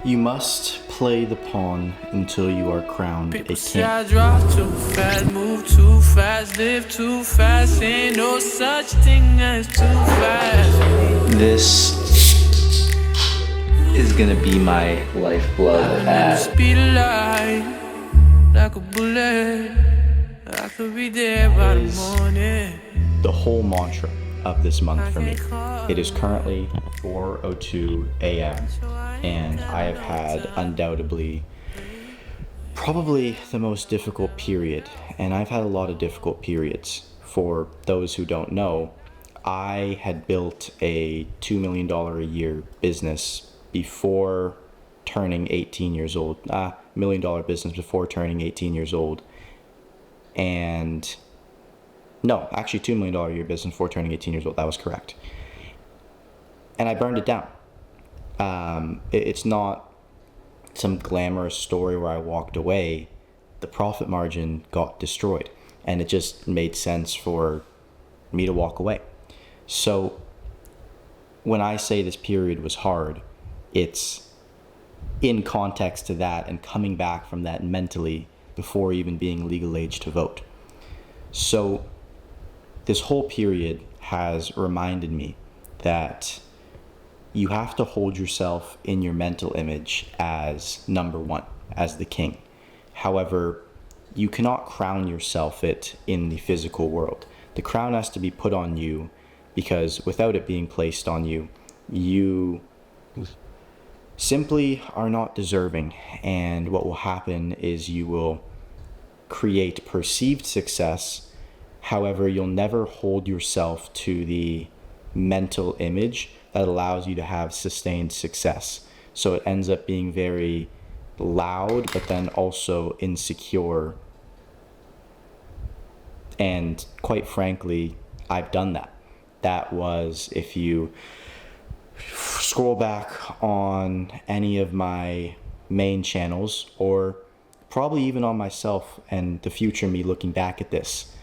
You must play the pawn until you are crowned a People say I king. drive too fast, move too fast, live too fast. Ain't no such thing as too fast. This is gonna be my lifeblood At the at speed of light, like a bullet. I could be there by the morning. The whole mantra of this month for me. It is currently 4:02 a.m. and I have had undoubtedly probably the most difficult period, and I've had a lot of difficult periods. For those who don't know, I had built a $2 million a year business before turning 18 years old. $1 million business before turning 18 years old. And no, actually $2 million a year business before turning 18 years old. That was correct. And I burned it down. It's not some glamorous story where I walked away. The profit margin got destroyed, and it just made sense for me to walk away. So when I say this period was hard, it's in context to that and coming back from that mentally before even being legal age to vote. So this whole period has reminded me that you have to hold yourself in your mental image as number one, as the king. However, you cannot crown yourself it in the physical world. The crown has to be put on you, because without it being placed on you, you simply are not deserving. And what will happen is you will create perceived success. However, you'll never hold yourself to the mental image that allows you to have sustained success. So it ends up being very loud, but then also insecure. And quite frankly, I've done that. That was, if you scroll back on any of my main channels, or probably even on myself and the future me looking back at this,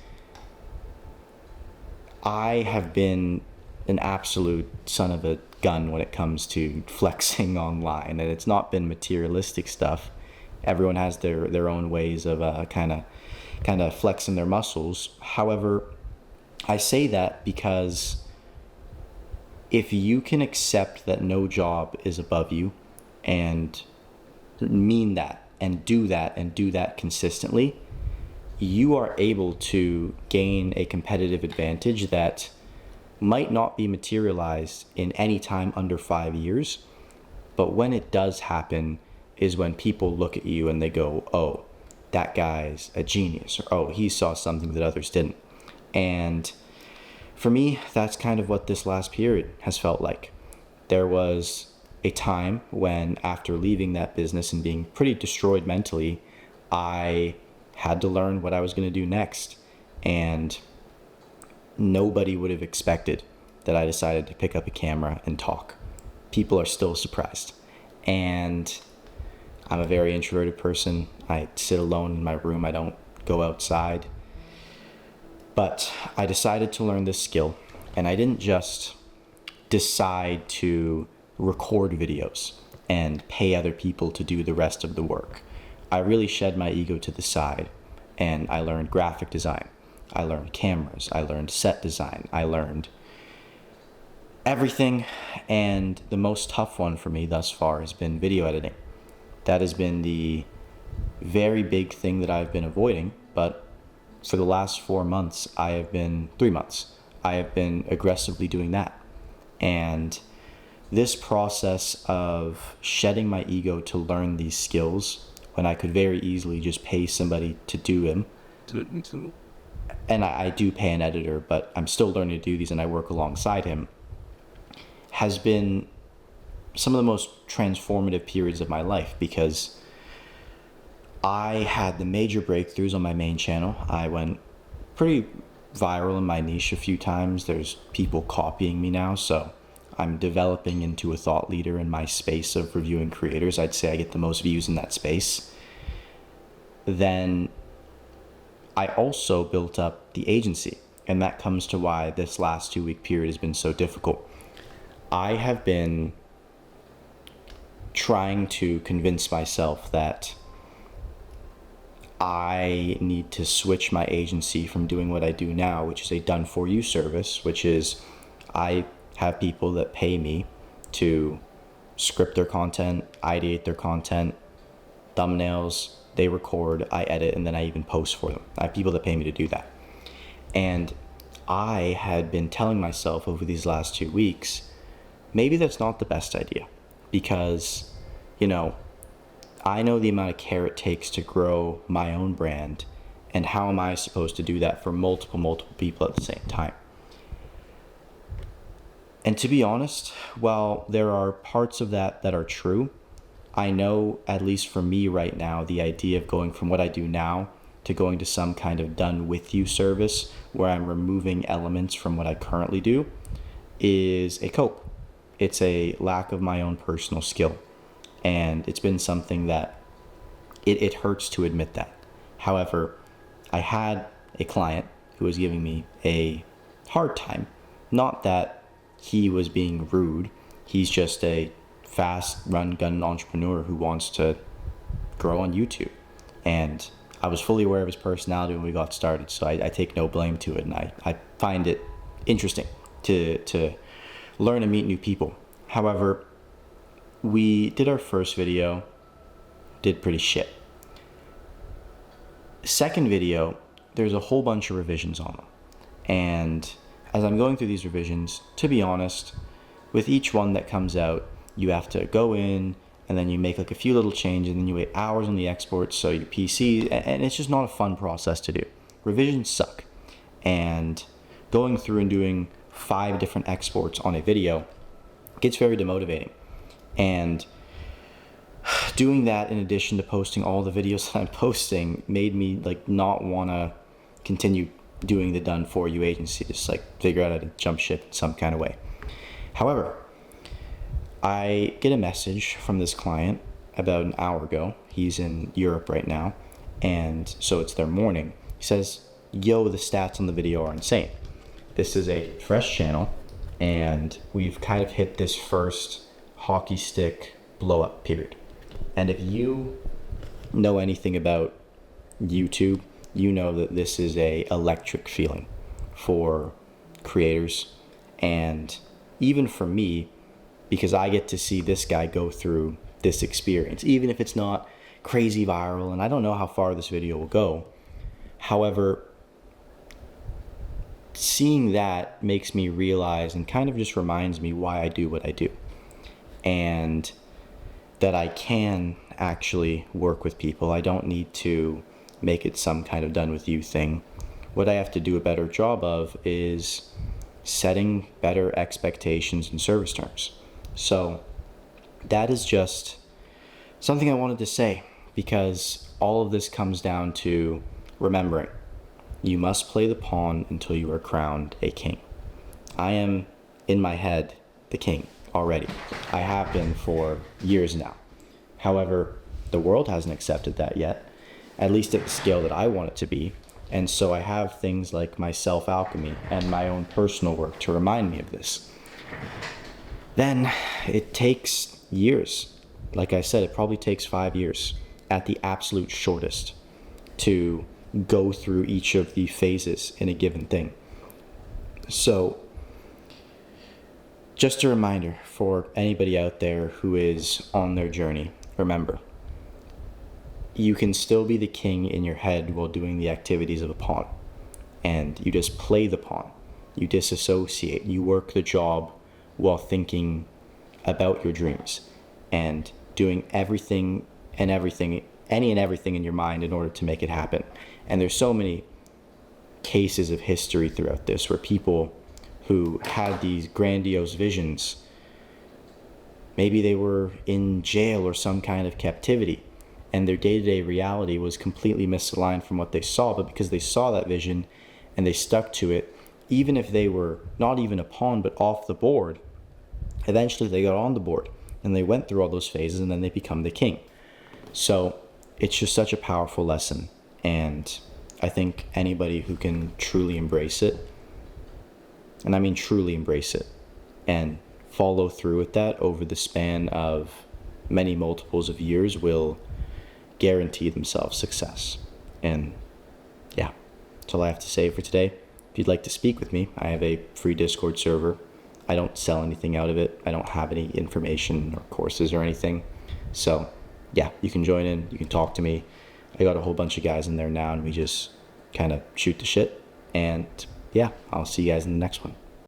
I have been an absolute son of a gun when it comes to flexing online, and it's not been materialistic stuff. Everyone has their own ways of kind of flexing their muscles. However, I say that because if you can accept that no job is above you and mean that and do that consistently, you are able to gain a competitive advantage that might not be materialized in any time under 5 years. But when it does happen is when people look at you and they go, oh, that guy's a genius, or oh, he saw something that others didn't. And for me, that's kind of what this last period has felt like. There was a time when, after leaving that business and being pretty destroyed mentally, I had to learn what I was going to do next. And nobody would have expected that I decided to pick up a camera and talk. People are still surprised. And I'm a very introverted person. I sit alone in my room. I don't go outside. But I decided to learn this skill, and I didn't just decide to record videos and pay other people to do the rest of the work. I really shed my ego to the side, and I learned graphic design. I learned cameras. I learned set design. I learned everything, and the most tough one for me thus far has been video editing. That has been the very big thing that I've been avoiding, but for the last 3 months, I have been aggressively doing that. And this process of shedding my ego to learn these skills, when I could very easily just pay somebody to do them, and I do pay an editor, but I'm still learning to do these and I work alongside him, has been some of the most transformative periods of my life, because I had the major breakthroughs on my main channel. I went pretty viral in my niche a few times. There's people copying me now, so I'm developing into a thought leader in my space of reviewing creators. I'd say I get the most views in that space. Then I also built up the agency, and that comes to why this last 2-week period has been so difficult. I have been trying to convince myself that I need to switch my agency from doing what I do now, which is a done for you service, which is I have people that pay me to script their content, ideate their content, thumbnails, they record, I edit, and then I even post for them. I have people that pay me to do that. And I had been telling myself over these last 2 weeks, maybe that's not the best idea, because, I know the amount of care it takes to grow my own brand, and how am I supposed to do that for multiple people at the same time? And to be honest, while there are parts of that are true, I know, at least for me right now, the idea of going from what I do now to going to some kind of done with you service where I'm removing elements from what I currently do is a cope. It's a lack of my own personal skill. And it's been something that it hurts to admit that. However, I had a client who was giving me a hard time. Not that he was being rude. He's just a fast run gun entrepreneur who wants to grow on YouTube. And I was fully aware of his personality when we got started, so I take no blame to it. And I find it interesting to learn and meet new people. However, we did our first video, did pretty shit. Second video, there's a whole bunch of revisions on them. And as I'm going through these revisions, to be honest, with each one that comes out, you have to go in and then you make like a few little changes and then you wait hours on the export, so your PC, and it's just not a fun process to do. Revisions suck. And going through and doing 5 different exports on a video gets very demotivating. And doing that in addition to posting all the videos that I'm posting made me not want to continue doing the done for you agency, just figure out how to jump ship in some kind of way. However, I get a message from this client about an hour ago. He's in Europe right now, and so it's their morning. He says, yo, the stats on the video are insane. This is a fresh channel, and we've kind of hit this first hockey stick blow up period. And if you know anything about YouTube, you know that this is a electric feeling for creators, and even for me, because I get to see this guy go through this experience, even if it's not crazy viral, and I don't know how far this video will go. However, seeing that makes me realize and kind of just reminds me why I do what I do, and that I can actually work with people. I don't need to make it some kind of done with you thing. What I have to do a better job of is setting better expectations and service terms. So that is just something I wanted to say, because all of this comes down to remembering you must play the pawn until you are crowned a king. I am, in my head, the king already. I have been for years now. However, the world hasn't accepted that yet, at least at the scale that I want it to be. And so I have things like my self-alchemy and my own personal work to remind me of this. Then it takes years. Like I said, it probably takes 5 years at the absolute shortest to go through each of the phases in a given thing. So just a reminder for anybody out there who is on their journey, remember, you can still be the king in your head while doing the activities of a pawn. And you just play the pawn. You disassociate. You work the job while thinking about your dreams and doing everything and everything in your mind in order to make it happen. And there's so many cases of history throughout this where people who had these grandiose visions, maybe they were in jail or some kind of captivity, and their day-to-day reality was completely misaligned from what they saw, but because they saw that vision and they stuck to it, even if they were not even a pawn but off the board, eventually they got on the board and they went through all those phases and then they become the king. So it's just such a powerful lesson, and I think anybody who can truly embrace it, and I mean truly embrace it, and follow through with that over the span of many multiples of years will guarantee themselves success. And yeah, that's all I have to say for today. If you'd like to speak with me, I have a free Discord server. I don't sell anything out of it. I don't have any information or courses or anything. So yeah, you can join in, you can talk to me. I got a whole bunch of guys in there now, and we just kind of shoot the shit. And yeah, I'll see you guys in the next one.